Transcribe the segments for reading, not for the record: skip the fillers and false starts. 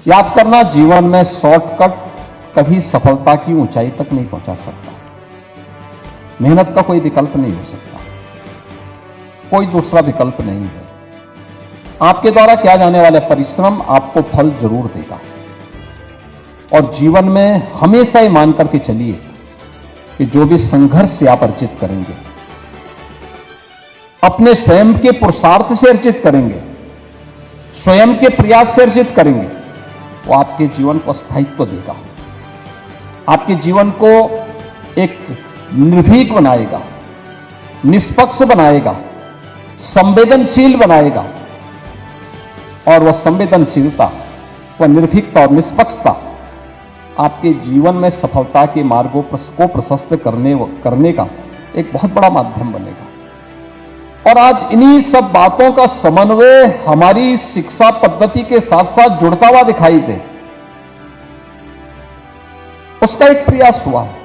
याद करना, जीवन में शॉर्टकट कभी सफलता की ऊंचाई तक नहीं पहुंचा सकता। मेहनत का कोई विकल्प नहीं हो सकता, कोई दूसरा विकल्प नहीं है। आपके द्वारा किया जाने वाला परिश्रम आपको फल जरूर देगा। और जीवन में हमेशा ये मान करके चलिए कि जो भी संघर्ष आप अर्जित करेंगे, अपने स्वयं के पुरुषार्थ से अर्जित करेंगे, स्वयं के प्रयास से अर्जित करेंगे, वो आपके जीवन को स्थायित्व देगा, आपके जीवन को एक निर्भीक बनाएगा, निष्पक्ष बनाएगा, संवेदनशील बनाएगा। और वह संवेदनशीलता, वह निर्भीकता और निष्पक्षता आपके जीवन में सफलता के मार्गों को प्रशस्त करने का एक बहुत बड़ा माध्यम बनेगा। और आज इन्हीं सब बातों का समन्वय हमारी शिक्षा पद्धति के साथ साथ जुड़ता हुआ दिखाई दे, उसका एक प्रयास हुआ है।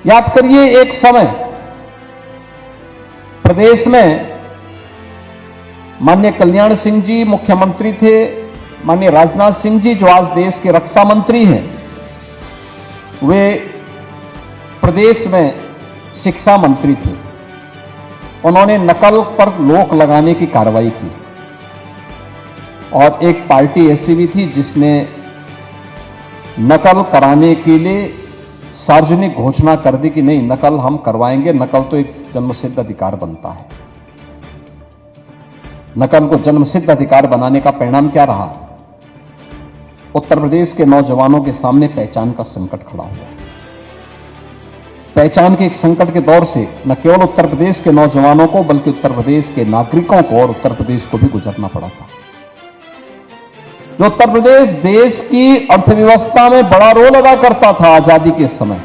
याद करिए, एक समय प्रदेश में माननीय कल्याण सिंह जी मुख्यमंत्री थे, माननीय राजनाथ सिंह जी जो आज देश के रक्षा मंत्री हैं, वे प्रदेश में शिक्षा मंत्री थे। उन्होंने नकल पर रोक लगाने की कार्रवाई की। और एक पार्टी ऐसी भी थी जिसने नकल कराने के लिए सार्वजनिक घोषणा कर दी कि नहीं, नकल हम करवाएंगे, नकल तो एक जन्मसिद्ध अधिकार बनता है। नकल को जन्मसिद्ध अधिकार बनाने का परिणाम क्या रहा? उत्तर प्रदेश के नौजवानों के सामने पहचान का संकट खड़ा हुआ। पहचान के एक संकट के दौर से न केवल उत्तर प्रदेश के नौजवानों को बल्कि उत्तर प्रदेश के नागरिकों को और उत्तर प्रदेश को भी गुजरना पड़ा था। जो उत्तर प्रदेश देश की अर्थव्यवस्था में बड़ा रोल अदा करता था आजादी के समय,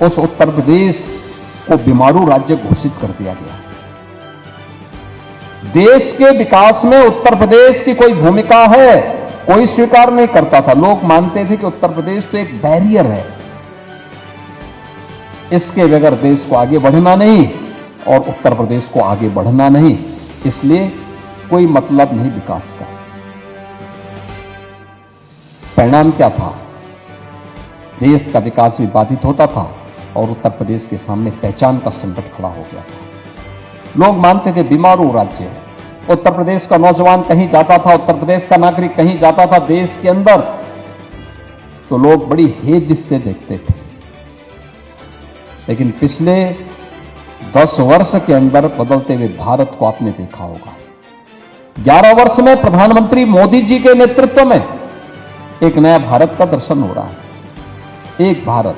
उस उत्तर प्रदेश को बीमारू राज्य घोषित कर दिया गया। देश के विकास में उत्तर प्रदेश की कोई भूमिका है, कोई स्वीकार नहीं करता था। लोग मानते थे कि उत्तर प्रदेश तो एक बैरियर है, इसके बगैर देश को आगे बढ़ना नहीं और उत्तर प्रदेश को आगे बढ़ना नहीं, इसलिए कोई मतलब नहीं विकास का। परिणाम क्या था? देश का विकास भी बाधित होता था और उत्तर प्रदेश के सामने पहचान का संकट खड़ा हो गया था। लोग मानते थे बीमारू राज्य है। उत्तर प्रदेश का नौजवान कहीं जाता था, उत्तर प्रदेश का नागरिक कहीं जाता था देश के अंदर, तो लोग बड़ी हेद से देखते थे। लेकिन पिछले 10 वर्ष के अंदर बदलते हुए भारत को आपने देखा होगा। 11 वर्ष में प्रधानमंत्री मोदी जी के नेतृत्व में एक नया भारत का दर्शन हो रहा है। एक भारत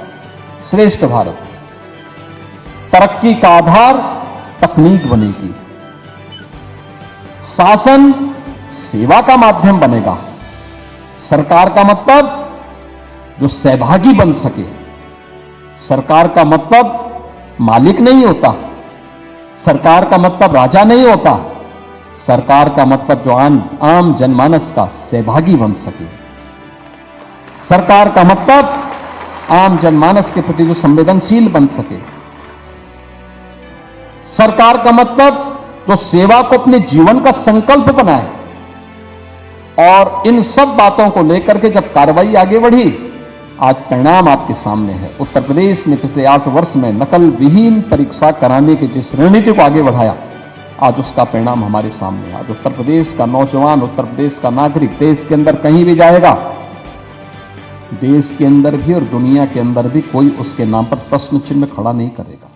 श्रेष्ठ भारत। तरक्की का आधार तकनीक बनेगी, शासन सेवा का माध्यम बनेगा। सरकार का मतलब जो सहभागी बन सके। सरकार का मतलब मालिक नहीं होता, सरकार का मतलब राजा नहीं होता, सरकार का मतलब जो आम जनमानस का सहभागी बन सके। सरकार का मतलब आम जनमानस के प्रति जो संवेदनशील बन सके। सरकार का मतलब जो सेवा को अपने जीवन का संकल्प बनाए। और इन सब बातों को लेकर के जब कार्रवाई आगे बढ़ी, आज परिणाम आपके सामने है। उत्तर प्रदेश ने पिछले 8 वर्ष में नकल विहीन परीक्षा कराने की जिस रणनीति को आगे बढ़ाया, आज उसका परिणाम हमारे सामने है। आज उत्तर प्रदेश का नौजवान, उत्तर प्रदेश का नागरिक देश के अंदर कहीं भी जाएगा, देश के अंदर भी और दुनिया के अंदर भी कोई उसके नाम पर प्रश्न चिन्ह खड़ा नहीं करेगा।